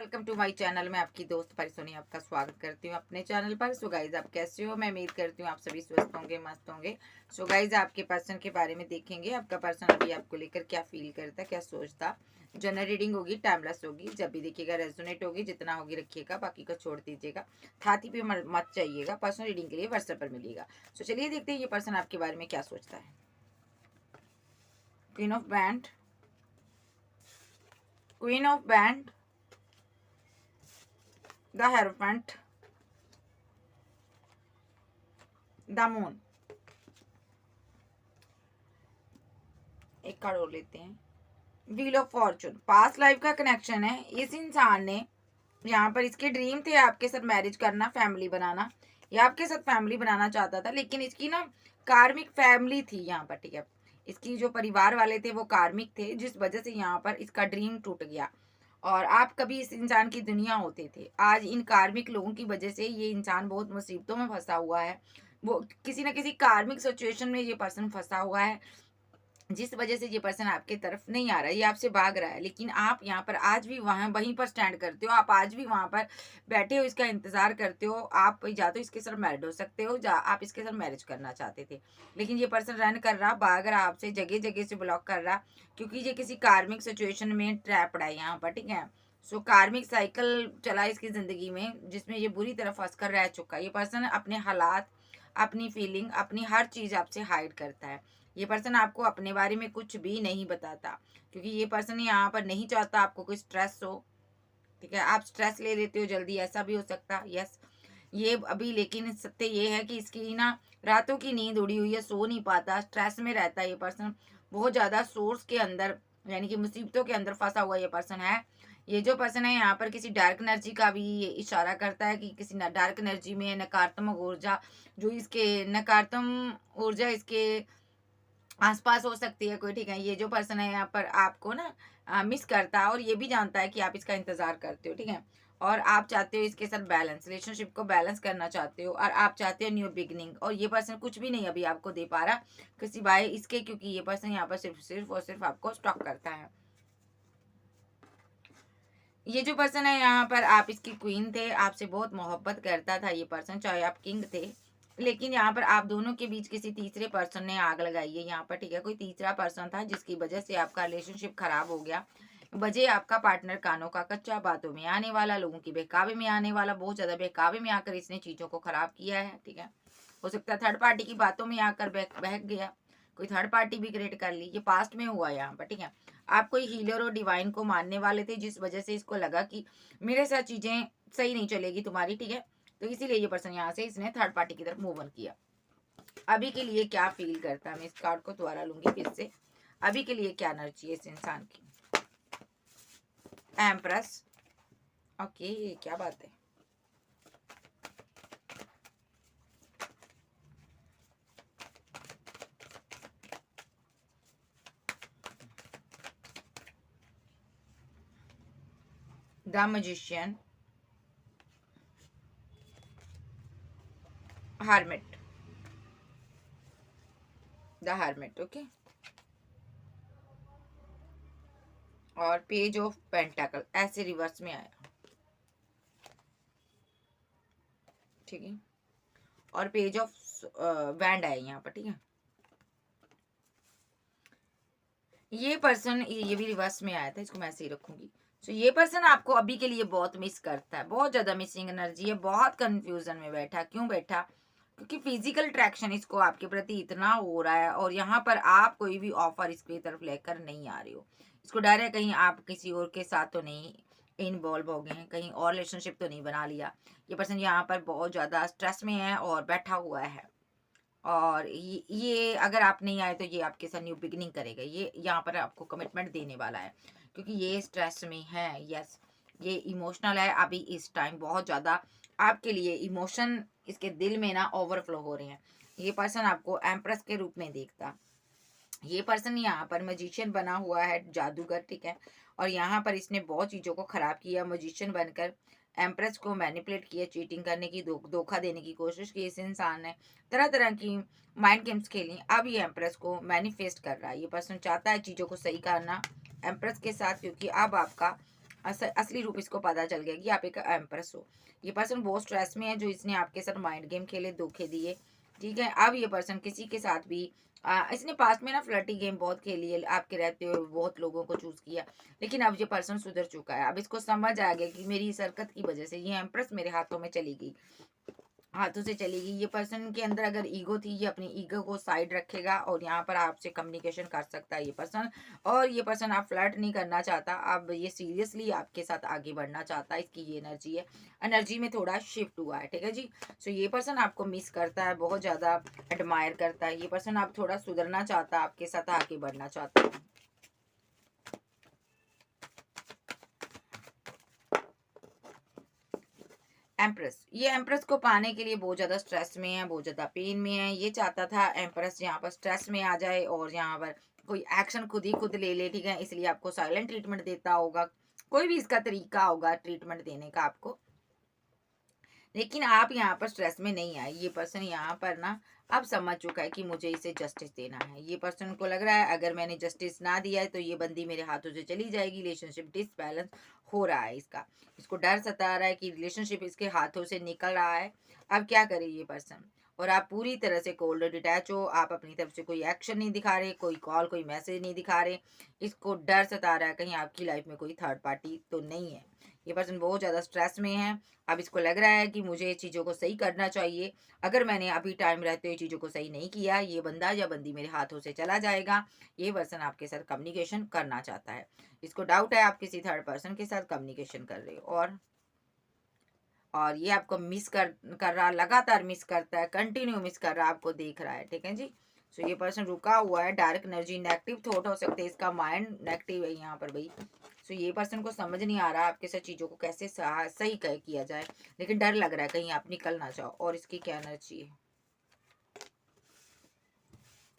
Welcome to my channel. मैं आपकी दोस्त परिसोनी आपका स्वागत करती हूँ अपने चैनल पर। सो गाइज, आप कैसे हो? मैं उम्मीद करती हूँ आप सभी स्वस्थ होंगे, मस्त होंगे। सो गाइज, आपके पर्सन के बारे में देखेंगे। आपका पर्सन अभी आपको लेकर क्या फील करता, क्या सोचता। जनरल रीडिंग होगी, टाइमलेस होगी। जब भी देखिएगा रेजोनेट होगी, जितना होगी रखिएगा, बाकी को छोड़ दीजिएगा। छाती पे मत चाहिएगा। पर्सनल रीडिंग के लिए व्हाट्सएप पर मिलेगा। सो चलिए देखते हैं ये पर्सन आपके बारे में क्या सोचता है। Queen of band, queen of band, the hierophant, the moon. एक कार्ड और लेते हैं, wheel of Fortune. Past life का कनेक्शन है। इस इंसान ने यहाँ पर, इसके ड्रीम थे आपके साथ मैरिज करना, फैमिली बनाना, या आपके साथ फैमिली बनाना चाहता था। लेकिन इसकी ना कार्मिक फैमिली थी यहाँ पर, ठीक है। इसकी जो परिवार वाले थे वो कार्मिक थे, जिस वजह से यहाँ पर इसका ड्रीम टूट गया। और आप कभी इस इंसान की दुनिया होते थे। आज इन कार्मिक लोगों की वजह से ये इंसान बहुत मुसीबतों में फंसा हुआ है। वो किसी ना किसी कार्मिक सिचुएशन में ये पर्सन फंसा हुआ है, जिस वजह से ये पर्सन आपके तरफ नहीं आ रहा है, ये आपसे भाग रहा है। लेकिन आप यहाँ पर आज भी वहीं पर स्टैंड करते हो। आप आज भी वहां पर बैठे हो, इसका इंतजार करते हो। आप या तो इसके साथ मैरिड हो सकते हो, या आप इसके साथ मैरिज करना चाहते थे। लेकिन ये पर्सन रन कर रहा, भाग रहा आपसे, जगह जगह से ब्लॉक कर रहा, क्योंकि ये किसी कार्मिक सिचुएशन में ट्रैप्ड है यहाँ पर, ठीक है। सो कार्मिक साइकिल चला इसकी जिंदगी में, जिसमें ये बुरी तरह फंस कर रह चुका है। ये पर्सन अपने हालात, अपनी फीलिंग, अपनी हर चीज आपसे हाइड करता है। ये पर्सन आपको अपने बारे में कुछ भी नहीं बताता, क्योंकि ये पर्सन यहाँ पर नहीं चाहता आपको कोई स्ट्रेस हो, ठीक है। आप स्ट्रेस ले लेते हो जल्दी, ऐसा भी हो सकता है। यस, ये अभी, लेकिन सत्य ये है कि इसकी ना रातों की नींद उड़ी हुई है, सो नहीं पाता, स्ट्रेस में रहता है ये पर्सन। बहुत ज्यादा सोर्स के अंदर, यानी कि मुसीबतों के अंदर फंसा हुआ ये पर्सन है। ये जो पर्सन है यहाँ पर किसी डार्क एनर्जी का भी ये इशारा करता है, कि किसी डार्क एनर्जी में नकारात्मक ऊर्जा, जो इसके नकारात्मक ऊर्जा इसके आसपास हो सकती है कोई, ठीक है। ये जो पर्सन है यहाँ पर आपको ना मिस करता है, और ये भी जानता है कि आप इसका इंतजार करते हो, ठीक है। और आप चाहते हो इसके साथ बैलेंस, रिलेशनशिप को बैलेंस करना चाहते हो, और आप चाहते हो न्यू बिगनिंग। और ये पर्सन कुछ भी नहीं अभी आपको दे पा रहा किसी बाय इसके, क्योंकि ये पर्सन यहाँ पर सिर्फ और सिर्फ आपको स्टॉक करता है। ये जो पर्सन है यहाँ पर, आप इसकी क्वीन थे, आपसे बहुत मोहब्बत करता था ये पर्सन, चाहे आप किंग थे। लेकिन यहाँ पर आप दोनों के बीच किसी तीसरे पर्सन ने आग लगाई है यहाँ पर, ठीक है। कोई तीसरा पर्सन था जिसकी वजह से आपका रिलेशनशिप खराब हो गया। वजह आपका पार्टनर कानों का कच्चा, बातों में आने वाला, लोगों की बहकावे में आने वाला, बहुत ज्यादा बहकावे में आकर इसने चीजों को खराब किया है, ठीक है। हो सकता है थर्ड पार्टी की बातों में आकर बहक गया, कोई थर्ड पार्टी भी क्रिएट कर ली। ये पास्ट में हुआ यहाँ पर, ठीक है। आप कोई हीलर और डिवाइन को मानने वाले थे, जिस वजह से इसको लगा कि मेरे साथ चीजें सही नहीं चलेगी तुम्हारी, ठीक है। तो इसीलिए ये पर्सन यहाँ से इसने थर्ड पार्टी की तरफ मूव ऑन किया। अभी के लिए क्या फील करता है, मैं इस कार्ड को दोबारा लूंगी फिर से। अभी के लिए क्या एनर्जी है इस इंसान की। एम्प्रेस, ओके, क्या बात है। The magician, hermit, the hermit, okay. और पेज ऑफ पेंटाकल ऐसे रिवर्स में आया, ठीक है। और पेज ऑफ वैंड आया यहाँ पर, ठीक है। ये पर्सन, ये भी रिवर्स में आया था, इसको मैं ऐसे ही रखूंगी। सो ये पर्सन आपको अभी के लिए बहुत मिस करता है, बहुत ज्यादा मिसिंग एनर्जी है, बहुत कंफ्यूजन में बैठा। क्यों बैठा? क्योंकि फिजिकल अट्रैक्शन इसको आपके प्रति इतना हो रहा है, और यहाँ पर आप कोई भी ऑफर इसकी तरफ लेकर नहीं आ रहे हो। इसको डर है कहीं आप किसी और के साथ तो नहीं इन्वॉल्व हो गए हैं, कहीं और रिलेशनशिप तो नहीं बना लिया। ये पर्सन यहाँ पर बहुत ज्यादा स्ट्रेस में है और बैठा हुआ है। और ये अगर आप नहीं आए तो ये आपके साथ न्यू बिगिनिंग करेगा। ये यहाँ पर आपको कमिटमेंट देने वाला है, क्योंकि ये स्ट्रेस में है। यस, ये इमोशनल है अभी इस टाइम, बहुत ज़्यादा आपके लिए इमोशन इसके दिल में ना ओवरफ्लो हो रहे हैं। ये पर्सन आपको एम्प्रेस के रूप में देखता। ये पर्सन यहाँ पर मैजिशियन बना हुआ है, जादूगर, ठीक है। और यहाँ पर इसने बहुत चीज़ों को खराब किया, मैजिशियन बनकर एम्प्रेस को मैनिपुलेट किया, चीटिंग करने की, धोखा देने की कोशिश की इस इंसान ने, तरह तरह की माइंड गेम्स खेली। अब ये एम्प्रेस को मैनिफेस्ट कर रहा है। ये पर्सन चाहता है चीज़ों को सही करना एम्प्रेस के साथ, क्योंकि अब आपका असली रूप इसको पता चल गया कि आप एक एम्प्रेस हो। ये पर्सन बहुत स्ट्रेस में है, जो इसने आपके साथ माइंड गेम खेले, धोखे दिए, ठीक है। अब ये पर्सन किसी के साथ भी इसने पास्ट में ना फ्लर्टी गेम बहुत खेली है, आपके रहते हुए बहुत लोगों को चूज किया, लेकिन अब ये पर्सन सुधर चुका है। अब इसको समझ आ गया कि मेरी इस हरकत की वजह से ये एम्प्रेस मेरे हाथों में चली गई, हाथों से चली गई। ये पर्सन के अंदर अगर ईगो थी, ये अपनी ईगो को साइड रखेगा और यहाँ पर आपसे कम्युनिकेशन कर सकता है ये पर्सन। और ये पर्सन आप फ्लर्ट नहीं करना चाहता, अब ये सीरियसली आपके साथ आगे बढ़ना चाहता है, इसकी ये एनर्जी है। एनर्जी में थोड़ा शिफ्ट हुआ है, ठीक है जी। सो ये पर्सन आपको मिस करता है, बहुत ज़्यादा एडमायर करता है। ये पर्सन आप थोड़ा सुधरना चाहता है, आपके साथ आगे बढ़ना चाहता है। एम्प्रेस, ये एम्प्रेस को पाने के लिए बहुत ज़्यादा स्ट्रेस में है, बहुत ज़्यादा पेन में है। ये चाहता था एम्प्रेस यहाँ पर स्ट्रेस में आ जाए और यहाँ पर कोई एक्शन खुद ही खुद ले ले, ठीक है। इसलिए आपको साइलेंट ट्रीटमेंट देता होगा, कोई भी इसका तरीका होगा ट्रीटमेंट देने का आपको, लेकिन आप यहाँ पर स्ट्रेस में नहीं आए। ये पर्सन यहाँ पर ना अब समझ चुका है कि मुझे इसे जस्टिस देना है। ये पर्सन को लग रहा है अगर मैंने जस्टिस ना दिया है तो ये बंदी मेरे हाथों से चली जाएगी, रिलेशनशिप डिसबैलेंस हो रहा है इसका। इसको डर सता रहा है कि रिलेशनशिप इसके हाथों से निकल रहा है। अब क्या करे ये पर्सन, और आप पूरी तरह से कोल्ड डिटैच हो, आप अपनी तरफ से कोई एक्शन नहीं दिखा रहे, कोई कॉल कोई मैसेज नहीं दिखा रहे। इसको डर सता रहा है कहीं आपकी लाइफ में कोई थर्ड पार्टी तो नहीं है। ये पर्सन बहुत ज़्यादा स्ट्रेस में है। अब इसको लग रहा है कि मुझे चीज़ों को सही करना चाहिए, अगर मैंने अभी टाइम रहते हुए चीज़ों को सही नहीं किया, ये बंदा या बंदी मेरे हाथों से चला जाएगा। ये पर्सन आपके साथ कम्युनिकेशन करना चाहता है। इसको डाउट है आप किसी थर्ड पर्सन के साथ कम्युनिकेशन कर रहे हो, और ये आपको मिस कर रहा, लगातार मिस करता है, कंटिन्यू मिस कर रहा है, आपको देख रहा है, ठीक है जी। सो ये पर्सन रुका हुआ है, डार्क एनर्जी, नेगेटिव थॉट हो सकते हैं, इसका माइंड नेगेटिव है यहाँ पर भाई। सो ये पर्सन को समझ नहीं आ रहा आपके साथ चीज़ों को कैसे सही किया जाए, लेकिन डर लग रहा है कहीं आप निकल ना जाओ। और इसकी क्या एनर्जी है,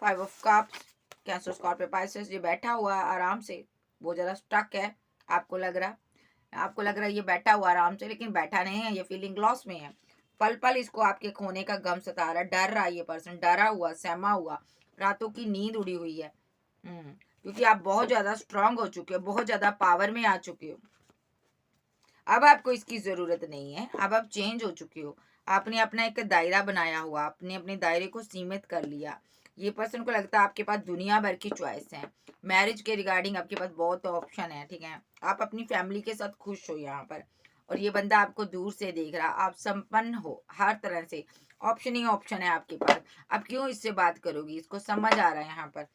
5 of cups, cancer, Scorpio, Pisces. ये बैठा हुआ है आराम से, बहुत ज़्यादा स्टक है, आपको लग रहा है ये बैठा हुआ आराम से, लेकिन बैठा नहीं है, ये फीलिंग लॉस में है। पल पल इसको आपके खोने का गम सता रहा है, डर रहा है ये पर्सन, डरा हुआ, सहमा हुआ, रातों की नींद उड़ी हुई है। क्योंकि आप बहुत ज्यादा स्ट्रांग हो चुके हो, बहुत ज्यादा पावर में आ चुके हो। अब आपको इसकी जरूरत नहीं है, अब आप चेंज हो चुके हो। आपने अपना एक दायरा बनाया हुआ, आपने अपने दायरे को सीमित कर लिया। ये पर्सन को लगता है आपके पास दुनिया भर की चॉइस है, मैरिज के रिगार्डिंग आपके पास बहुत ऑप्शन है, ठीक है। आप अपनी फैमिली के साथ खुश हो यहाँ पर, और ये बंदा आपको दूर से देख रहा, आप संपन्न हो हर तरह से, ऑप्शन ही ऑप्शन है आपके पास। अब क्यों इससे बात करोगी, इसको समझ आ रहा है यहाँ पर,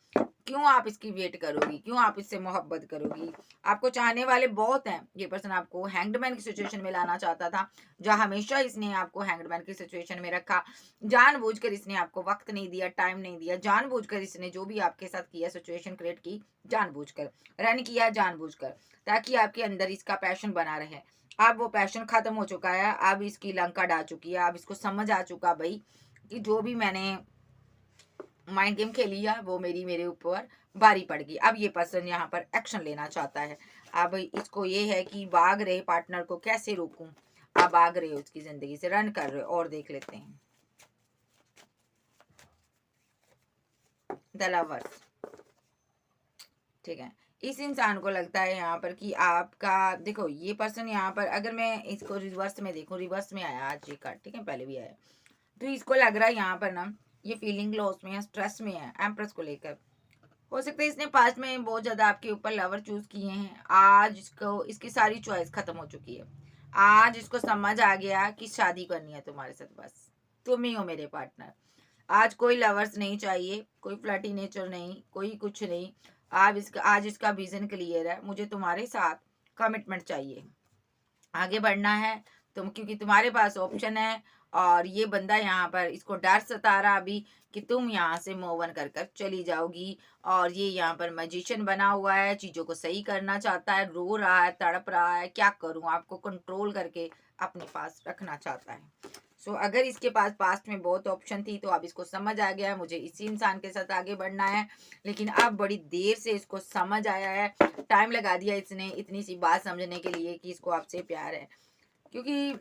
क्यों आप इसकी वेट करोगी, क्यों आप इससे मोहब्बत करोगी। आपको चाहने वाले बहुत हैं। ये पर्सन आपको हैंगडमैन की सिचुएशन में लाना चाहता था, जहाँ हमेशा इसने आपको हैंगडमैन की सिचुएशन में रखा। जानबूझकर इसने आपको वक्त नहीं दिया, टाइम नहीं दिया, जानबूझकर इसने जो भी आपके साथ किया, सिचुएशन क्रिएट की जानबूझकर, रन किया जानबूझकर, ताकि आपके अंदर इसका पैशन बना रहे। अब वो पैशन खत्म हो चुका है, अब इसकी लंका डा चुकी है। अब इसको समझ आ चुका भाई कि जो भी मैंने माइंड गेम खेली है वो मेरे ऊपर भारी पड़ गई। अब ये पर्सन यहाँ पर एक्शन लेना चाहता है। अब इसको ये है कि भाग रहे पार्टनर को कैसे रोकूं। आप भाग रहे हो उसकी जिंदगी से, रन कर रहे हो। और देख लेते हैं द लवर्स, ठीक है। इस इंसान को लगता है यहाँ पर कि आपका, देखो ये पर्सन यहाँ पर, अगर मैं इसको रिवर्स में देखूं, रिवर्स में आया आज ये कार्ड, ठीक है, पहले भी आया, तो इसको लग रहा है यहाँ पर ना ये फीलिंग लॉस में है, स्ट्रेस में है, एम्प्रेस को लेकर। हो सकता है इसने पास्ट में बहुत ज्यादा आपके ऊपर लवर चूज किए हैं, आज इसको इसकी सारी चॉइस खत्म हो चुकी है। आज इसको समझ आ गया कि शादी करनी है तुम्हारे साथ, बस तुम ही हो मेरे पार्टनर। आज कोई लवर्स नहीं चाहिए, कोई फ्लर्टी नेचर नहीं, कोई कुछ नहीं। आज इसका विजन क्लियर है, मुझे तुम्हारे साथ कमिटमेंट चाहिए, आगे बढ़ना है तुम, क्योंकि तुम्हारे पास ऑप्शन है। और ये बंदा यहाँ पर इसको डर सता रहा अभी कि तुम यहाँ से मूव ऑन कर कर चली जाओगी। और ये यहाँ पर मैजिशियन बना हुआ है, चीजों को सही करना चाहता है, रो रहा है, तड़प रहा है, क्या करूं, आपको कंट्रोल करके अपने पास रखना चाहता है। सो अगर इसके पास पास्ट में बहुत ऑप्शन थी, तो अब इसको समझ आ गया है मुझे इसी इंसान के साथ आगे बढ़ना है। लेकिन अब बड़ी देर से इसको समझ आया है, टाइम लगा दिया इसने इतनी सी बात समझने के लिए कि इसको आपसे प्यार है। क्योंकि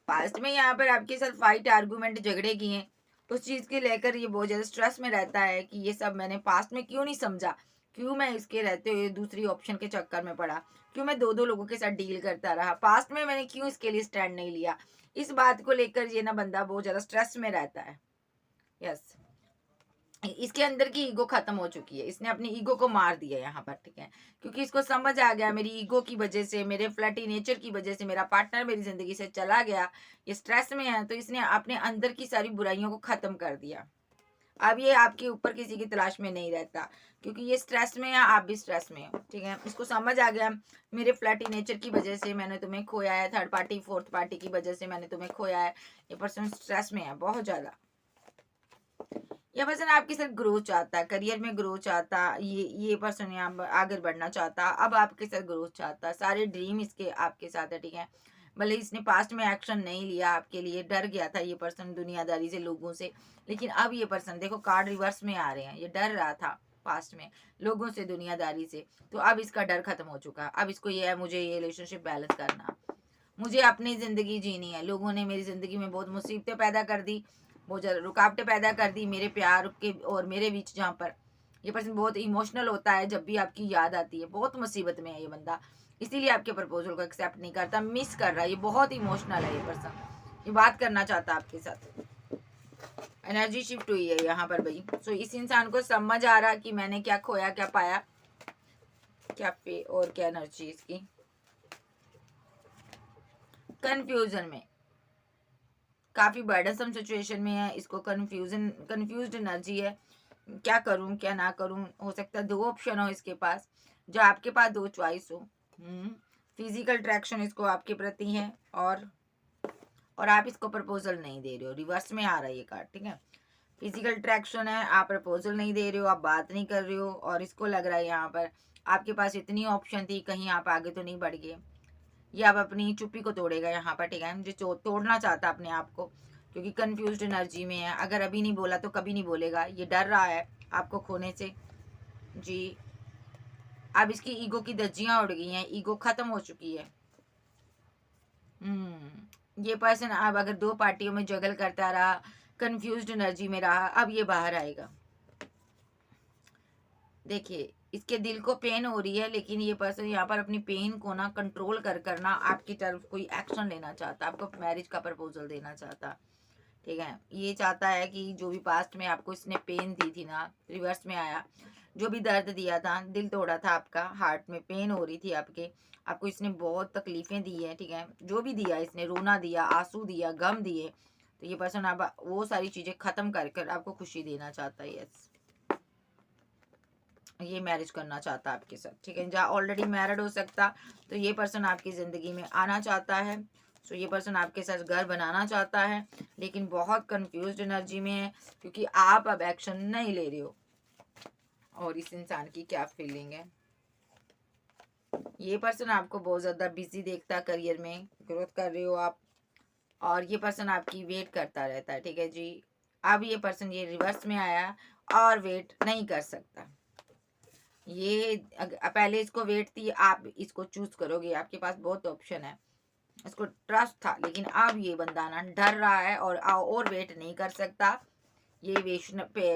पास्ट में यहाँ पर आपके साथ फाइट, आर्गुमेंट, झगड़े किए हैं, उस चीज के लेकर ये बहुत ज्यादा स्ट्रेस में रहता है कि ये सब मैंने पास्ट में क्यों नहीं समझा, क्यों मैं इसके रहते हुए दूसरी ऑप्शन के चक्कर में पड़ा, क्यों मैं दो दो लोगों के साथ डील करता रहा, पास्ट में मैंने क्यों इसके लिए स्टैंड नहीं लिया। इस बात को लेकर ये ना बंदा बहुत ज़्यादा स्ट्रेस में रहता है। यस, इसके अंदर की ईगो खत्म हो चुकी है, इसने अपनी ईगो को मार दिया यहाँ पर, ठीक है, क्योंकि इसको समझ आ गया मेरी ईगो की वजह से, मेरे फ्लर्टी नेचर की वजह से मेरा पार्टनर मेरी जिंदगी से चला गया, ये स्ट्रेस में है, तो इसने अपने अंदर की सारी बुराइयों को खत्म कर दिया। अब ये आपके ऊपर किसी की तलाश में नहीं रहता, क्योंकि ये स्ट्रेस में है, आप भी स्ट्रेस में हो, ठीक है। इसको समझ आ गया मेरे फ्लर्टी नेचर की वजह से मैंने तुम्हें खोया है, थर्ड पार्टी फोर्थ पार्टी की वजह से मैंने तुम्हें खोया है, ये पर्सन स्ट्रेस में है बहुत ज्यादा। यह पर्सन आपके साथ ग्रो चाहता है, करियर में ग्रो चाहता, ये पर्सन यहाँ आगे बढ़ना चाहता, अब आपके साथ ग्रोथ चाहता, सारे ड्रीम इसके आपके साथ है, ठीक है। भले इसने पास्ट में एक्शन नहीं लिया आपके लिए, डर गया था ये पर्सन दुनियादारी से, लोगों से, लेकिन अब ये पर्सन देखो कार्ड रिवर्स में आ रहे हैं, ये डर रहा था पास्ट में लोगों से, दुनियादारी से, तो अब इसका डर खत्म हो चुका है। अब इसको ये है मुझे ये रिलेशनशिप बैलेंस करना, मुझे अपनी जिंदगी जीनी है। लोगों ने मेरी जिंदगी में बहुत मुसीबतें पैदा कर दी, बहुत ज़्यादा रुकावटें पैदा कर दी मेरे प्यार के और मेरे बीच, जहाँ पर ये पर्सन बहुत इमोशनल होता है जब भी आपकी याद आती है, बहुत मुसीबत में है ये बंदा, इसीलिए आपके प्रपोजल को एक्सेप्ट नहीं करता, मिस कर रहा है, ये बहुत इमोशनल है ये पर्सन, ये बात करना चाहता है आपके साथ, एनर्जी शिफ्ट हुई है यहाँ पर भाई। सो इस इंसान को समझ आ रहा कि मैंने क्या खोया क्या पाया, क्या पे और क्या एनर्जी इसकी, कंफ्यूजन में, काफी बर्डनसम सिचुएशन में है, इसको कंफ्यूज्ड एनर्जी है, क्या करूं क्या ना करूं, हो सकता है दो ऑप्शन हो इसके पास, जो आपके पास दो चॉइस हो। फिजिकल अट्रैक्शन इसको आपके प्रति है, और आप इसको प्रपोजल नहीं दे रहे हो, रिवर्स में आ रहा है ये कार्ड, ठीक है। फिजिकल अट्रैक्शन है, आप प्रपोजल नहीं दे रहे हो, आप बात नहीं कर रहे हो, और इसको लग रहा है यहाँ पर आपके पास इतनी ऑप्शन थी, कहीं आप आगे तो नहीं बढ़ गए, ये अब अपनी चुप्पी को तोड़ेगा यहाँ पर, ठीक है, जो तोड़ना चाहता अपने आप को, क्योंकि कंफ्यूज्ड एनर्जी में है, अगर अभी नहीं बोला तो कभी नहीं बोलेगा, ये डर रहा है आपको खोने से जी। अब इसकी ईगो की धज्जियां उड़ गई हैं, ईगो खत्म हो चुकी है। ये पर्सन अब अगर दो पार्टियों में जगल करता रहा, कंफ्यूज्ड एनर्जी में रहा, अब ये बाहर आएगा। देखिए इसके दिल को पेन हो रही है, लेकिन ये पर्सन यहाँ पर अपनी पेन को ना कंट्रोल कर करना आपकी तरफ कोई एक्शन लेना चाहता, आपको मैरिज का प्रपोजल देना चाहता, ठीक है। ये चाहता है कि जो भी पास्ट में आपको इसने पेन दी थी ना, रिवर्स में आया, जो भी दर्द दिया था, दिल तोड़ा था आपका, हार्ट में पेन हो रही थी आपको इसने बहुत तकलीफें दी है, ठीक है, जो भी दिया इसने, रोना दिया, आंसू दिया, गम दिए, तो ये पर्सन अब वो सारी चीजें खत्म कर कर आपको खुशी देना चाहता है। यस, ये मैरिज करना चाहता है आपके साथ, ठीक है। जहाँ ऑलरेडी मैरिड हो सकता, तो ये पर्सन आपकी जिंदगी में आना चाहता है। सो ये पर्सन आपके साथ घर बनाना चाहता है, लेकिन बहुत कंफ्यूज्ड एनर्जी में है, क्योंकि आप अब एक्शन नहीं ले रहे हो। और इस इंसान की क्या फीलिंग है, ये पर्सन आपको बहुत ज्यादा बिजी देखता, करियर में ग्रोथ कर रहे हो आप, और ये पर्सन आपकी वेट करता रहता है, ठीक है जी। अब ये पर्सन ये रिवर्स में आया और वेट नहीं कर सकता, ये पहले इसको वेट थी, आप इसको चूज करोगे, आपके पास बहुत ऑप्शन है, इसको ट्रस्ट था, लेकिन अब ये बंदा ना डर रहा है और वेट नहीं कर सकता। ये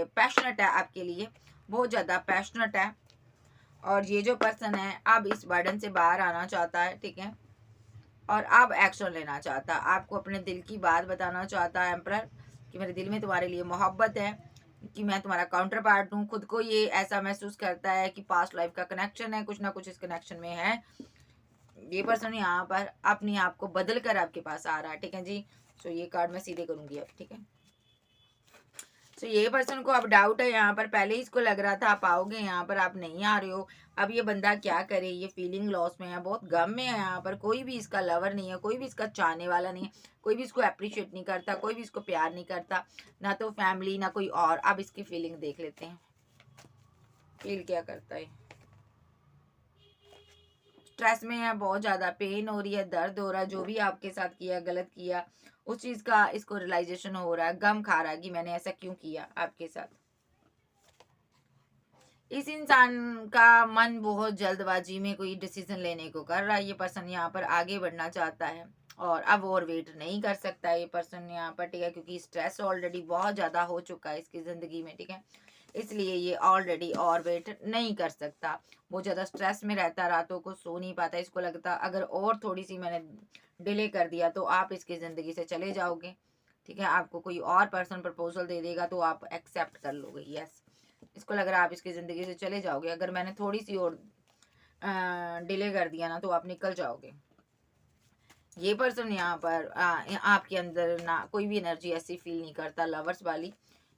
पैशनेट है आपके लिए, बहुत ज़्यादा पैशनेट है, और ये जो पर्सन है अब इस बर्डन से बाहर आना चाहता है, ठीक है, और अब एक्शन लेना चाहता है, आपको अपने दिल की बात बताना चाहता है एम्परर, कि मेरे दिल में तुम्हारे लिए मोहब्बत है, कि मैं तुम्हारा काउंटर पार्ट हूँ। खुद को ये ऐसा महसूस करता है कि पास्ट लाइफ का कनेक्शन है, कुछ ना कुछ इस कनेक्शन में है। ये पर्सन यहाँ पर अपने आप को बदल कर आपके पास आ रहा है, ठीक है जी। सो ये कार्ड मैं सीधे करूंगी अब, ठीक है। सो ये पर्सन को अब डाउट है यहाँ पर, पहले ही इसको लग रहा था आप आओगे, यहाँ पर आप नहीं आ रहे हो। अब ये बंदा क्या करे, ये फीलिंग लॉस में है, बहुत गम में है यहाँ पर, कोई भी इसका लवर नहीं है, कोई भी इसका चाहने वाला नहीं है, कोई भी इसको अप्रिशिएट नहीं करता, कोई भी इसको प्यार नहीं करता, ना तो फैमिली ना कोई और। अब इसकी फीलिंग देख लेते हैं, फील क्या करता है। स्ट्रेस में है, बहुत ज़्यादा पेन हो रही है, दर्द हो रहा है, जो भी आपके साथ किया गलत किया उस चीज़ का इसको रियलाइजेशन हो रहा है, गम खा रहा है कि मैंने ऐसा क्यों किया आपके साथ। इस इंसान का मन बहुत जल्दबाजी में कोई डिसीजन लेने को कर रहा है, ये पर्सन यहाँ पर आगे बढ़ना चाहता है, और अब और वेट नहीं कर सकता ये पर्सन यहाँ पर, ठीक है, क्योंकि स्ट्रेस ऑलरेडी बहुत ज़्यादा हो चुका है इसकी ज़िंदगी में, ठीक है। इसलिए ये ऑलरेडी और वेट नहीं कर सकता, बहुत ज़्यादा स्ट्रेस में रहता, रातों को सो नहीं पाता। इसको लगता अगर और थोड़ी सी मैंने डिले कर दिया तो आप इसकी ज़िंदगी से चले जाओगे, ठीक है। आपको कोई और पर्सन प्रपोजल दे देगा तो आप एक्सेप्ट कर लोगे, यस। इसको लग रहा है आप इसकी ज़िंदगी से चले जाओगे, अगर मैंने थोड़ी सी और डिले कर दिया ना तो आप निकल जाओगे। ये पर्सन यहाँ पर आपके अंदर ना कोई भी एनर्जी ऐसी फील नहीं करता लवर्स वाली।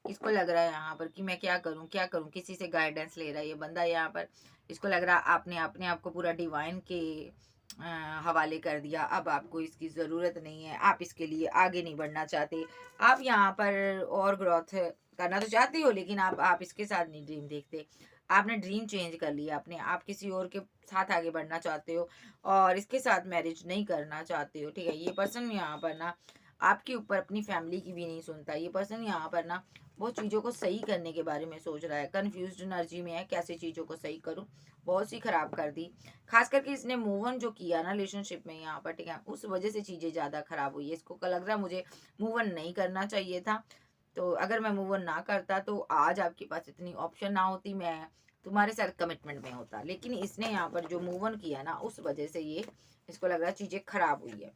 इसको लग रहा है यहाँ पर कि मैं क्या करूँ क्या करूँ, किसी से गाइडेंस ले रहा है ये बंदा यहाँ पर। इसको लग रहा है आपने अपने आप को पूरा डिवाइन के हवाले कर दिया, अब आपको इसकी ज़रूरत नहीं है, आप इसके लिए आगे नहीं बढ़ना चाहते। आप यहाँ पर और ग्रोथ करना तो चाहते हो, लेकिन आप इसके साथ नहीं ड्रीम देखते। आपने ड्रीम चेंज कर लिया अपने, आप किसी और के साथ आगे बढ़ना चाहते हो और इसके साथ मैरिज नहीं करना चाहते हो, ठीक है। ये पर्सन यहाँ पर ना आपके ऊपर अपनी फैमिली की भी नहीं सुनता। ये पर्सन यहाँ पर ना बहुत चीज़ों को सही करने के बारे में सोच रहा है, कन्फ्यूज्ड एनर्जी में है, कैसे चीज़ों को सही करूँ, बहुत सी खराब कर दी। खास करके इसने मूव ऑन जो किया ना रिलेशनशिप में यहाँ पर, ठीक है, उस वजह से चीज़ें ज़्यादा खराब हुई है। इसको लग रहा मुझे मूव ऑन नहीं करना चाहिए था, तो अगर मैं मूव ऑन ना करता तो आज आपके पास इतनी ऑप्शन ना होती, मैं तुम्हारे साथ कमिटमेंट में होता। लेकिन इसने यहाँ पर जो मूव ऑन किया ना उस वजह से ये इसको लग रहा है चीज़ें खराब हुई है।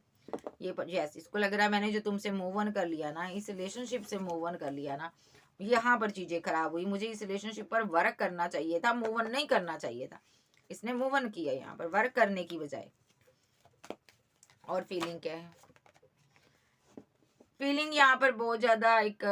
ये यस, इसको लग रहा है मैंने जो तुमसे मूव ऑन कर लिया ना, इस रिलेशनशिप से मूव ऑन कर लिया ना, यहाँ पर चीज़ें खराब हुई। मुझे इस रिलेशनशिप पर वर्क करना चाहिए था, मूव ऑन नहीं करना चाहिए था। इसने मूव ऑन किया यहाँ पर वर्क करने की बजाय। और फीलिंग क्या है? फीलिंग यहाँ पर बहुत ज़्यादा एक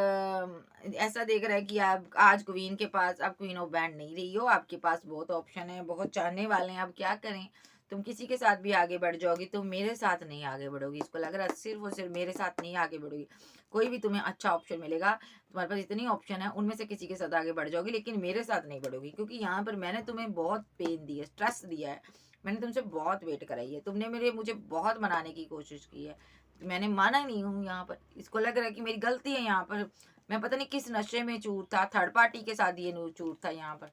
ऐसा देख रहा है कि आप आज क्वीन के पास, आप क्वीन ऑफ बैंड नहीं रही हो, आपके पास बहुत ऑप्शन है, बहुत चाहने वाले हैं। अब क्या करें, तुम किसी के साथ भी आगे बढ़ जाओगी, तुम मेरे साथ नहीं आगे बढ़ोगी। इसको लग रहा है सिर्फ और सिर्फ मेरे साथ नहीं आगे बढ़ोगी। कोई भी तुम्हें अच्छा ऑप्शन मिलेगा, तुम्हारे पास इतनी ऑप्शन है, उनमें से किसी के साथ आगे बढ़ जाओगी, लेकिन मेरे साथ नहीं बढ़ोगी। क्योंकि यहाँ पर मैंने तुम्हें बहुत पेन दिया, स्ट्रेस दिया है, मैंने तुमसे बहुत वेट कराई है, तुमने मुझे बहुत मनाने की कोशिश की है, मैंने माना नहीं हूँ यहाँ पर। इसको लग रहा है कि मेरी गलती है यहाँ पर, मैं पता नहीं किस नशे में चूर था, थर्ड पार्टी के साथ ये चूर था यहाँ पर,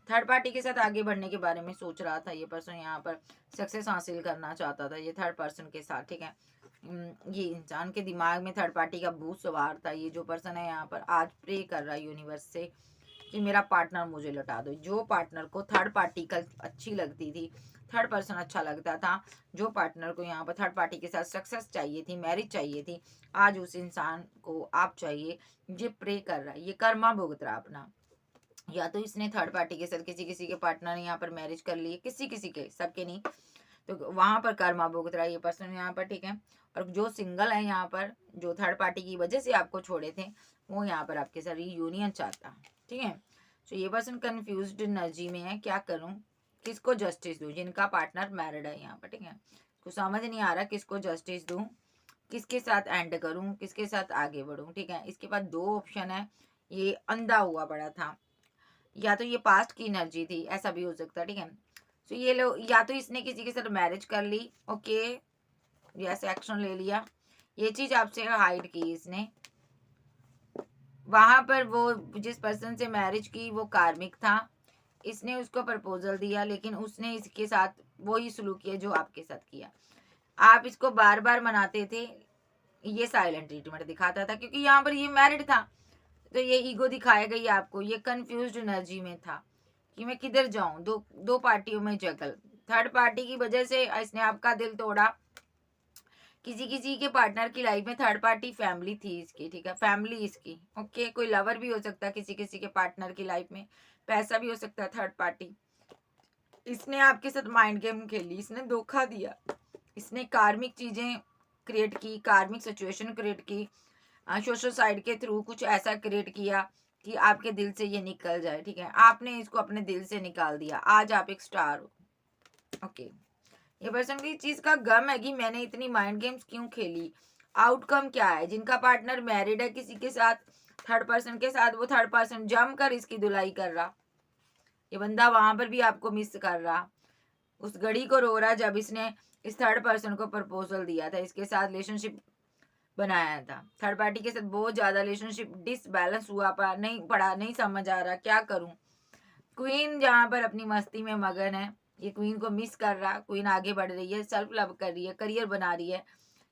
थर्ड पार्टी के साथ आगे बढ़ने के बारे में सोच रहा था ये पर्सन, यहाँ पर सक्सेस हासिल करना चाहता था ये थर्ड पर्सन के साथ, ठीक है। ये इंसान के दिमाग में थर्ड पार्टी का भूत सवार था। ये जो पर्सन है यहाँ पर आज प्रे कर रहा है यूनिवर्स से कि मेरा पार्टनर मुझे लौटा दो। जो पार्टनर को थर्ड पार्टी का अच्छी लगती थी, थर्ड पर्सन अच्छा लगता था, जो पार्टनर को यहाँ पर थर्ड पार्टी के साथ सक्सेस चाहिए थी, मैरिज चाहिए थी, आज उस इंसान को आप चाहिए। ये प्रे कर रहा है, ये कर्मा भुगत रहा अपना। या तो इसने थर्ड पार्टी के साथ किसी के पार्टनर ने यहाँ पर मैरिज कर लिए, किसी के, सबके नहीं, तो वहां पर कर्मा भुगत रहा है ये पर्सन यहाँ पर, ठीक है। और जो सिंगल है यहाँ पर, जो थर्ड पार्टी की वजह से आपको छोड़े थे, वो यहाँ पर आपके साथ यूनियन चाहता, ठीक है। तो ये पर्सन कंफ्यूज्ड एनर्जी में है, क्या करूं, किसको जस्टिस दूं। जिनका पार्टनर मैरिड है यहाँ पर, ठीक है, कुछ समझ नहीं आ रहा किसको जस्टिस दूं, किसके साथ एंड करूं, किसके साथ आगे बढ़ूं, ठीक है। इसके पास दो ऑप्शन है, ये अंधा हुआ पड़ा था, या तो ये पास्ट की एनर्जी थी, ऐसा भी हो सकता है, ठीक है। तो ये लोग या तो इसने किसी के साथ मैरिज कर ली, ओके, यस, एक्शन ले लिया, ये चीज आपसे हाइड की इसने। वहां पर वो जिस पर्सन से मैरिज की वो कार्मिक था, इसने उसको प्रपोजल दिया, लेकिन उसने इसके साथ वही सलूक किया जो आपके साथ किया। आप इसको बार बार मनाते थे, ये साइलेंट ट्रीटमेंट दिखाता था, क्योंकि यहाँ पर ये मैरिड था, तो ये ईगो दिखाया गई आपको। ये कंफ्यूज्ड एनर्जी में था कि मैं किधर जाऊं, दो पार्टियों में जगल। थर्ड पार्टी की वजह से इसने आपका दिल तोड़ा। किसी के पार्टनर की लाइफ में थर्ड पार्टी फैमिली थी इसकी, ठीक है, फैमिली इसकी, ओके। कोई लवर भी हो सकता है किसी के पार्टनर की लाइफ में, पैसा भी हो सकता है थर्ड पार्टी। इसने आपके साथ माइंड गेम खेली, इसने धोखा दिया, इसने कार्मिक चीजें क्रिएट की, कार्मिक सिचुएशन क्रिएट की, सोशल साइड के थ्रू कुछ ऐसा क्रिएट किया कि आपके दिल से ये निकल जाए, ठीक है। आपने इसको अपने दिल से निकाल दिया, आज आप एक स्टार हो, ओके। ये पर्सन की चीज का गम है कि मैंने इतनी माइंड गेम्स क्यों खेली, आउटकम क्या है। जिनका पार्टनर मैरिड है किसी के साथ, थर्ड पर्सन के साथ, वो थर्ड पर्सन जम कर इसकी धुलाई कर रहा। ये बंदा वहां पर भी आपको मिस कर रहा, उस घड़ी को रो रहा जब इसने इस थर्ड पर्सन को प्रपोजल दिया था, इसके साथ रिलेशनशिप बनाया था। थर्ड पार्टी के साथ बहुत ज्यादा रिलेशनशिप डिसबैलेंस हुआ, नहीं पड़ा, नहीं समझ आ रहा क्या करूं। क्वीन जहां पर अपनी मस्ती में मगन है, ये क्वीन को मिस कर रहा, क्वीन आगे बढ़ रही है, सेल्फ लव कर रही है, करियर बना रही है।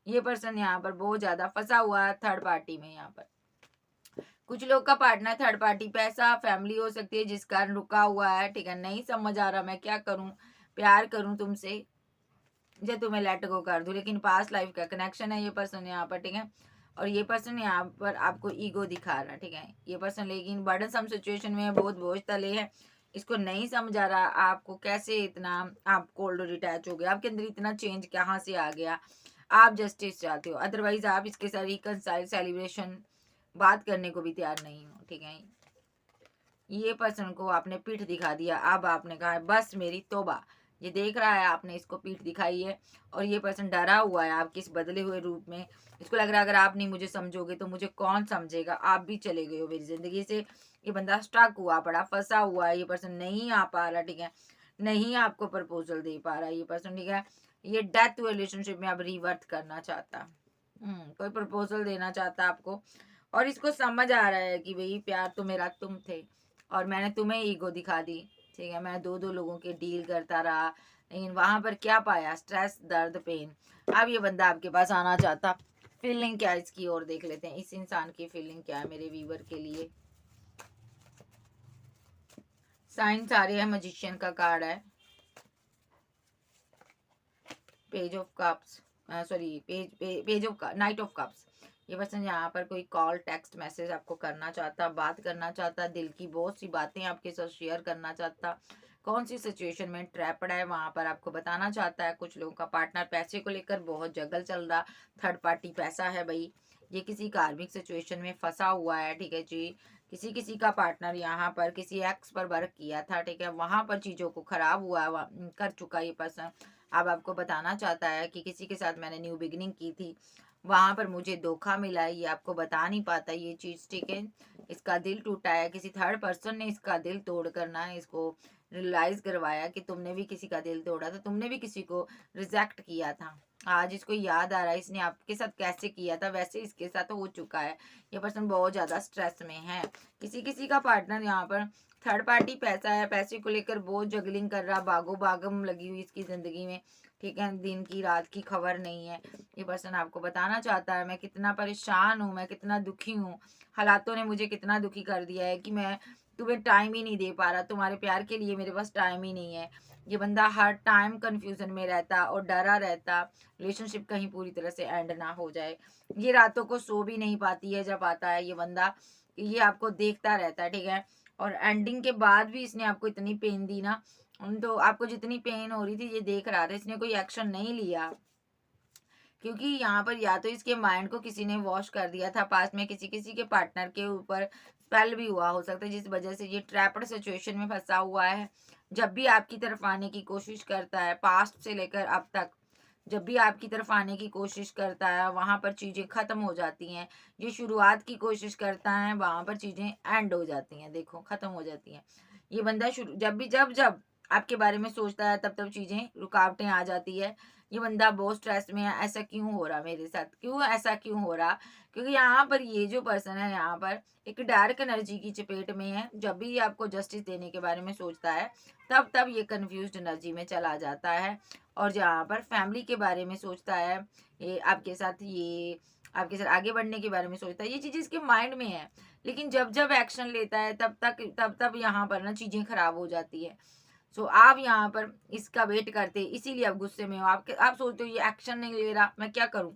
ये पर्सन यहाँ पर बहुत ज्यादा फंसा हुआ है थर्ड पार्टी में। यहाँ पर कुछ लोग का पार्टनर थर्ड पार्टी, पैसा, फैमिली हो सकती है जिस कारण रुका हुआ है, ठीक है, नहीं समझ आ रहा मैं क्या करूं, प्यार करूं तुमसे या तुम्हें लेट गो कर दूं, लेकिन पास्ट लाइफ का कनेक्शन है ये पर्सन यहाँ पर, ठीक है। और ये पर्सन यहाँ पर आपको ईगो दिखा रहा है, ठीक है। ये पर्सन लेकिन बर्डन सम सिचुएशन में है, बहुत बोझ तले है, इसको नहीं समझ आ रहा आपको कैसे इतना आप कोल्ड डिटैच हो गए, आपके अंदर इतना चेंज कहाँ से आ गया। आप जस्टिस चाहते हो, अदरवाइज आप इसके साथ रिकंसाइल सेलिब्रेशन बात करने को भी तैयार नहीं हो, ठीक है। ये पर्सन को आपने पीठ दिखा दिया, अब आपने कहा बस मेरी तौबा, ये देख रहा है आपने इसको पीठ दिखाई है और ये पर्सन डरा हुआ है आपके इस बदले हुए रूप में। इसको लग रहा है अगर आप नहीं मुझे समझोगे तो मुझे कौन समझेगा, आप भी चले गए हो मेरी जिंदगी से। ये बंदा स्टक हुआ पड़ा, फंसा हुआ है, ये पर्सन नहीं आ पा रहा, ठीक है, नहीं आपको प्रपोजल दे पा रहा ये पर्सन, ठीक है। ये डेथ रिलेशनशिप में अब रिवर्थ करना चाहता, कोई प्रपोजल देना चाहता आपको, और इसको समझ आ रहा है कि भाई प्यार तो मेरा तुम थे और मैंने तुम्हें ईगो दिखा दी, ठीक है, मैं दो दो लोगों के डील करता रहा, लेकिन वहां पर क्या पाया, स्ट्रेस, दर्द, पेन। अब ये बंदा आपके पास आना चाहता, फीलिंग क्या इसकी और देख लेते हैं, इस इंसान की फीलिंग क्या है मेरे व्यूवर के लिए। साइंस आ रही है, मैजिशियन का कार्ड है, page of cups, sorry page of night of cups. ये पर्सन यहाँ पर कोई कॉल, टेक्स्ट मैसेज आपको करना चाहता, बात करना चाहता, दिल की बहुत सी बातें आपके साथ शेयर करना चाहता, कौन सी सिचुएशन में ट्रैप्ड है वहां पर आपको बताना चाहता है। कुछ लोगों का पार्टनर पैसे को लेकर बहुत जगल चल रहा, थर्ड पार्टी पैसा है भाई, ये किसी कार्मिक सिचुएशन में फंसा हुआ है, ठीक है जी। किसी किसी का पार्टनर यहाँ पर किसी एक्स पर वर्क किया था, ठीक है, वहां पर चीजों को खराब हुआ कर चुका ये पर्सन। अब आपको बताना चाहता है कि किसी के साथ मैंने न्यू बिगिनिंग की थी, वहां पर मुझे धोखा मिला है, ये आपको बता नहीं पाता ये चीज, ठीक है। इसका दिल टूटा है, किसी थर्ड पर्सन ने इसका दिल तोड़ करना है, इसको रियलाइज करवाया कि तुमने भी किसी का दिल तोड़ा था, तुमने भी किसी को रिजेक्ट किया था। आज इसको याद आ रहा है इसने आपके साथ कैसे किया था, वैसे इसके साथ हो चुका है। ये पर्सन बहुत ज्यादा स्ट्रेस में है। किसी किसी का पार्टनर यहाँ पर थर्ड पार्टी पैसा है, पैसे को लेकर बहुत जगलिंग कर रहा, भागो भागम लगी हुई इसकी जिंदगी में, ठीक है, दिन की रात की खबर नहीं है। ये पर्सन आपको बताना चाहता है मैं कितना परेशान हूँ, मैं कितना दुखी हूँ, हालातों ने मुझे कितना दुखी कर दिया है कि मैं तुम्हें टाइम ही नहीं दे पा रहा, तुम्हारे प्यार के लिए मेरे पास टाइम ही नहीं है। ये बंदा हर टाइम कंफ्यूजन में रहता और डरा रहता, रिलेशनशिप कहीं पूरी तरह से एंड ना हो जाए। ये रातों को सो भी नहीं पाती है जब आता है ये बंदा, ये आपको देखता रहता है, ठीक है। और एंडिंग के बाद भी इसने आपको इतनी पेन दी ना, तो आपको जितनी पेन हो रही थी ये देख रहा था, इसने कोई एक्शन नहीं लिया, क्योंकि यहाँ पर या तो इसके माइंड को किसी ने वॉश कर दिया था पास्ट में, किसी किसी के पार्टनर के ऊपर स्पेल भी हुआ हो सकता है, जिस वजह से ये ट्रैप्ड सिचुएशन में फंसा हुआ है। जब भी आपकी तरफ आने की कोशिश करता है, पास्ट से लेकर अब तक जब भी आपकी तरफ आने की कोशिश करता है वहां पर चीजें खत्म हो जाती हैं। ये शुरुआत की कोशिश करता है, वहां पर चीजें एंड हो जाती हैं, देखो खत्म हो जाती हैं। ये बंदा शुरू जब भी जब जब आपके बारे में सोचता है तब तब चीजें रुकावटें आ जाती है। ये बंदा बहुत स्ट्रेस में है, ऐसा क्यों हो रहा मेरे साथ, क्यों ऐसा क्यों हो रहा, क्योंकि यहाँ पर ये जो पर्सन है यहाँ पर एक डार्क एनर्जी की चपेट में है। जब भी ये आपको जस्टिस देने के बारे में सोचता है तब तब ये कंफ्यूज्ड एनर्जी में चला जाता है। और जहाँ पर फैमिली के बारे में सोचता है, ये आपके साथ आगे बढ़ने के बारे में सोचता है, ये चीज़ इसके माइंड में है, लेकिन जब जब एक्शन लेता है तब तब यहाँ पर ना चीज़ें खराब हो जाती है। सो आप यहाँ पर इसका वेट करते, इसीलिए आप गुस्से में हो, आप सोचते हो ये एक्शन नहीं ले रहा, मैं क्या करूं,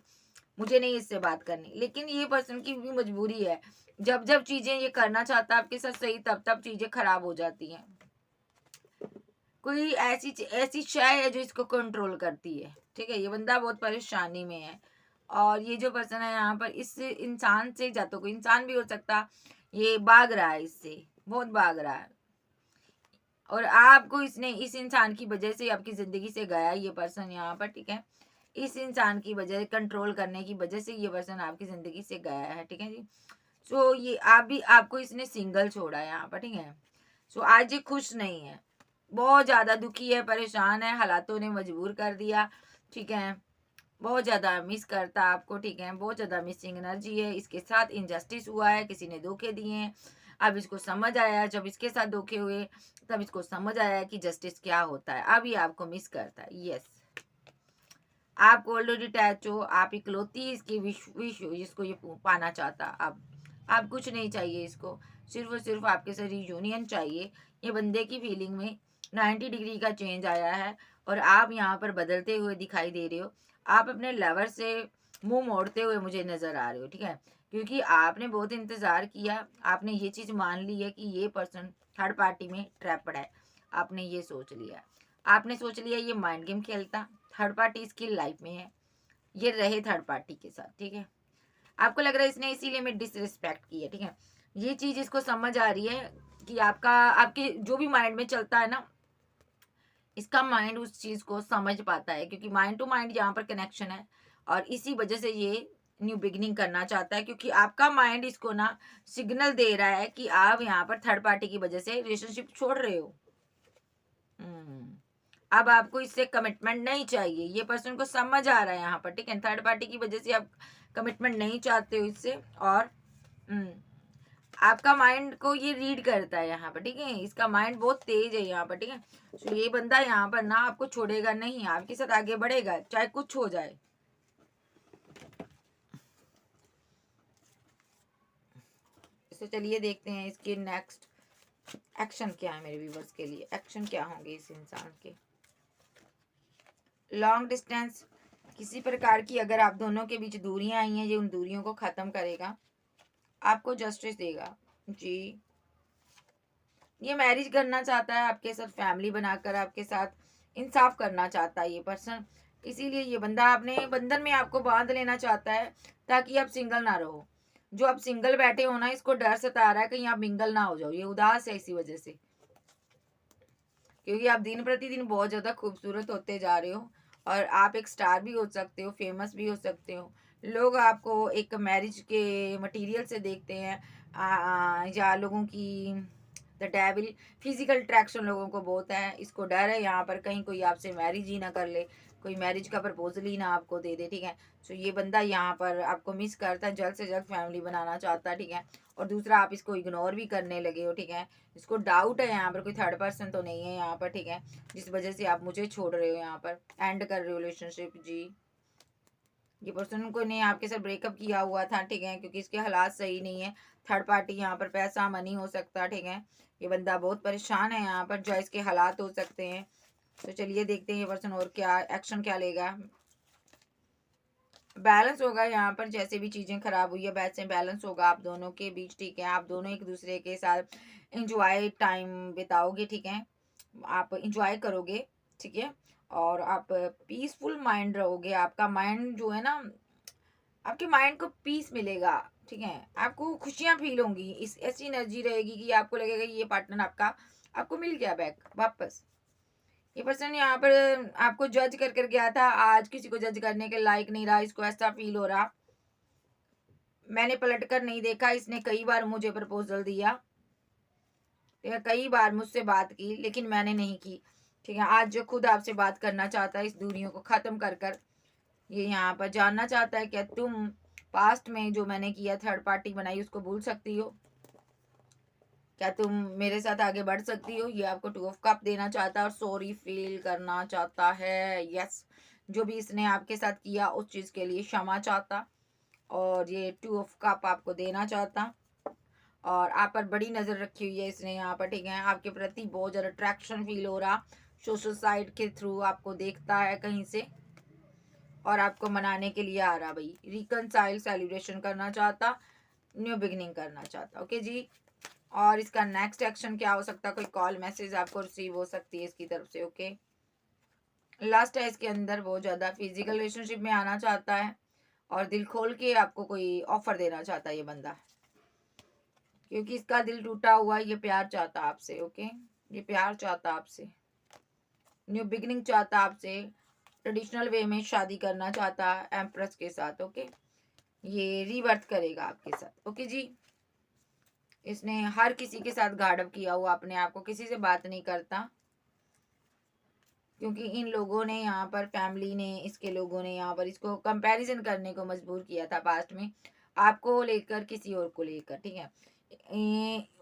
मुझे नहीं इससे बात करनी, लेकिन ये पर्सन की भी मजबूरी है। जब जब चीजें ये करना चाहता है आपके साथ सही, तब तब चीजें खराब हो जाती हैं। कोई ऐसी शय है जो इसको कंट्रोल करती है, ठीक है। ये बंदा बहुत परेशानी में है। और ये जो पर्सन है यहाँ पर इस इंसान से, या तो कोई इंसान भी हो सकता, ये भाग रहा है, इससे बहुत भाग रहा है, और आपको इसने इस इंसान की वजह से आपकी जिंदगी से गया ये पर्सन यहाँ पर, ठीक है। इस इंसान की वजह, कंट्रोल करने की वजह से ये पर्सन आपकी जिंदगी से गया है, ठीक है जी। सो ये आपको इसने सिंगल छोड़ा है यहाँ पर, ठीक है। सो आज ये खुश नहीं है, बहुत ज्यादा दुखी है, परेशान है, हालातों ने मजबूर कर दिया, ठीक है। बहुत ज्यादा मिस करता आपको, ठीक है, बहुत ज्यादा मिसिंग एनर्जी है, इसके साथ इनजस्टिस हुआ है, किसी ने धोखे दिए हैं। अब इसको समझ आया, जब इसके साथ धोखे हुए तब इसको समझ आया कि जस्टिस क्या होता है। अब ये आपको मिस करता है, यस। आप ऑलरेडी अटैच हो, आप इकलौती इसकी विश हो जिसको ये पाना चाहता। अब आप कुछ नहीं चाहिए इसको, सिर्फ और सिर्फ आपके साथ यूनियन चाहिए। ये बंदे की फीलिंग में 90 डिग्री का चेंज आया है और आप यहाँ पर बदलते हुए दिखाई दे रहे हो। आप अपने लवर से मुंह मोड़ते हुए मुझे नजर आ रहे हो, ठीक है, क्योंकि आपने बहुत इंतजार किया, आपने ये चीज मान ली है कि ये पर्सन थर्ड पार्टी में ट्रैपड है। आपने ये सोच लिया, आपने सोच लिया ये माइंड गेम खेलता, थर्ड पार्टी इसकी लाइफ में है, ये रहे थर्ड पार्टी के साथ, ठीक है। आपको लग रहा है इसने इसीलिए मैं डिसरिस्पेक्ट की है, ठीक है। ये चीज इसको समझ आ रही है कि आपके जो भी माइंड में चलता है ना, इसका माइंड उस चीज को समझ पाता है, क्योंकि माइंड टू माइंड यहाँ पर कनेक्शन है और इसी वजह से ये न्यू बिगनिंग करना चाहता है, क्योंकि आपका माइंड इसको ना सिग्नल दे रहा है कि आप यहाँ पर थर्ड पार्टी की वजह से रिलेशनशिप छोड़ रहे हो। अब आपको इससे कमिटमेंट नहीं चाहिए, ये पर्सन को समझ आ रहा है यहाँ पर, ठीक है। थर्ड पार्टी की वजह से आप कमिटमेंट नहीं चाहते हो इससे, और आपका माइंड को ये रीड करता है यहाँ पर, ठीक है। इसका माइंड बहुत तेज है यहाँ पर, ठीक है। तो ये बंदा यहाँ पर ना आपको छोड़ेगा नहीं, आपके साथ आगे बढ़ेगा चाहे कुछ हो जाए। तो चलिए देखते हैं इसके नेक्स्ट एक्शन क्या है मेरे व्यूवर्स के लिए। एक्शन क्या होंगे इस इंसान के। लॉन्ग डिस्टेंस, किसी प्रकार की अगर आप दोनों के बीच दूरियां आई हैं, ये उन दूरियों को खत्म करेगा, आपको जस्टिस देगा जी। ये मैरिज करना चाहता है आपके साथ, फैमिली बनाकर आपके साथ इंसाफ करना चाहता है ये पर्सन। इसीलिए ये बंदा अपने बंधन में आपको बांध लेना चाहता है ताकि आप सिंगल ना रहो। जो आप सिंगल बैठे हो ना, इसको डर सता रहा है कहीं आप मिंगल ना हो जाओ, ये उदास है इसी वजह से, क्योंकि आप दिन प्रतिदिन बहुत ज़्यादा खूबसूरत होते जा रहे हो और आप एक स्टार भी हो सकते हो, फेमस भी हो सकते हो। लोग आपको एक मैरिज के मटेरियल से देखते हैं, या लोगों की द डेविल फिजिकल अट्रैक्शन लोगों को बहुत है। इसको डर है यहाँ पर कहीं कोई आपसे मैरिज ही ना कर ले, कोई मैरिज का प्रपोजल ही ना आपको दे दे, ठीक है। सो ये बंदा यहाँ पर आपको मिस करता है, जल्द से जल्द फैमिली बनाना चाहता है, ठीक है। और दूसरा, आप इसको इग्नोर भी करने लगे हो, ठीक है। इसको डाउट है यहाँ पर कोई थर्ड पर्सन तो नहीं है यहाँ पर, ठीक है, जिस वजह से आप मुझे छोड़ रहे हो, यहाँ पर एंड कर रहे हो रिलेशनशिप जी। ये पर्सन को ने आपके साथ ब्रेकअप किया हुआ था, ठीक है, क्योंकि इसके हालात सही नहीं है। थर्ड पार्टी यहाँ पर पैसा मनी हो सकता, ठीक है। ये बंदा बहुत परेशान है यहाँ पर, जो इसके हालात हो सकते हैं। तो चलिए देखते हैं ये पर्सन और क्या एक्शन क्या लेगा। बैलेंस होगा यहाँ पर, जैसे भी चीज़ें खराब हुई है वैसे बैलेंस होगा आप दोनों के बीच, ठीक है। आप दोनों एक दूसरे के साथ इंजॉय टाइम बिताओगे, ठीक है, आप इंजॉय करोगे, ठीक है। और आप पीसफुल माइंड रहोगे, आपका माइंड जो है ना, आपके माइंड को पीस मिलेगा, ठीक है। आपको खुशियां फील होंगी, इस ऐसी एनर्जी रहेगी कि आपको लगेगा ये पार्टनर आपका आपको मिल गया बैक वापस। ये पर्सन यहाँ पर आपको जज कर गया था, आज किसी को जज करने के लायक नहीं रहा, इसको ऐसा फील हो रहा। मैंने पलट कर नहीं देखा, इसने कई बार मुझे प्रपोजल दिया, कई बार मुझसे बात की, लेकिन मैंने नहीं की, ठीक है। आज जो खुद आपसे बात करना चाहता है, इस दूरियों को खत्म कर ये यहाँ पर जानना चाहता है क्या तुम पास्ट में जो मैंने किया, थर्ड पार्टी बनाई, उसको भूल सकती हो, क्या तुम मेरे साथ आगे बढ़ सकती हो। ये आपको 2 ऑफ कप देना चाहता है और सॉरी फील करना चाहता है, यस। जो भी इसने आपके साथ किया उस चीज़ के लिए क्षमा चाहता, और ये 2 ऑफ कप आपको देना चाहता, और आप पर बड़ी नज़र रखी हुई है इसने यहाँ पर, ठीक है। आपके प्रति बहुत ज़्यादा अट्रैक्शन फील हो रहा, सोशल साइट के थ्रू आपको देखता है कहीं से, और आपको मनाने के लिए आ रहा भाई, रिकनसाइल सेलिब्रेशन करना चाहता, न्यू बिगिनिंग करना चाहता, ओके जी। और इसका नेक्स्ट एक्शन क्या हो सकता है, कोई कॉल मैसेज आपको रिसीव हो सकती है इसकी तरफ से, ओके। लास्ट है इसके अंदर, बहुत ज़्यादा फिजिकल रिलेशनशिप में आना चाहता है और दिल खोल के आपको कोई ऑफर देना चाहता है ये बंदा, क्योंकि इसका दिल टूटा हुआ है, ये प्यार चाहता आपसे, ओके। ये प्यार चाहता आपसे, न्यू बिगिनिंग चाहता आपसे, ट्रेडिशनल वे में शादी करना चाहता है एम्प्रेस के साथ, ओके। ये रीबर्थ करेगा आपके साथ, ओके जी। इसने हर किसी के साथ गार्डअप किया हुआ अपने आप को, किसी से बात नहीं करता, क्योंकि इन लोगों ने यहाँ पर, फैमिली ने, इसके लोगों ने यहाँ पर इसको कंपैरिजन करने को मजबूर किया था पास्ट में, आपको लेकर किसी और को लेकर, ठीक है।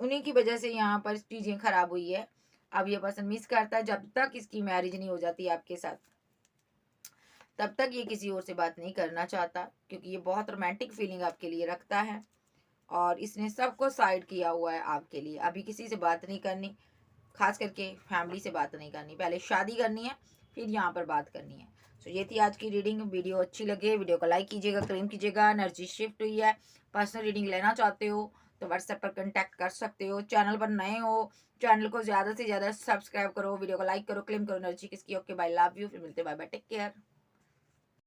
उन्हीं की वजह से यहाँ पर चीज़ें खराब हुई है। अब ये पर्सन मिस करता है, जब तक इसकी मैरिज नहीं हो जाती आपके साथ तब तक ये किसी और से बात नहीं करना चाहता, क्योंकि ये बहुत रोमांटिक फीलिंग आपके लिए रखता है और इसने सबको साइड किया हुआ है आपके लिए। अभी किसी से बात नहीं करनी, खास करके फैमिली से बात नहीं करनी, पहले शादी करनी है फिर यहाँ पर बात करनी है। तो ये थी आज की रीडिंग। वीडियो अच्छी लगे वीडियो को लाइक कीजिएगा, क्लेम कीजिएगा। एनर्जी शिफ्ट हुई है, पर्सनल रीडिंग लेना चाहते हो तो व्हाट्सएप पर कांटेक्ट कर सकते हो। चैनल पर नए हो, चैनल को ज़्यादा से ज़्यादा सब्सक्राइब करो, वीडियो को लाइक करो, क्लेम करो एनर्जी किसकी। ओके बाय, लव यू, फिर मिलते, बाय बाय, टेक केयर।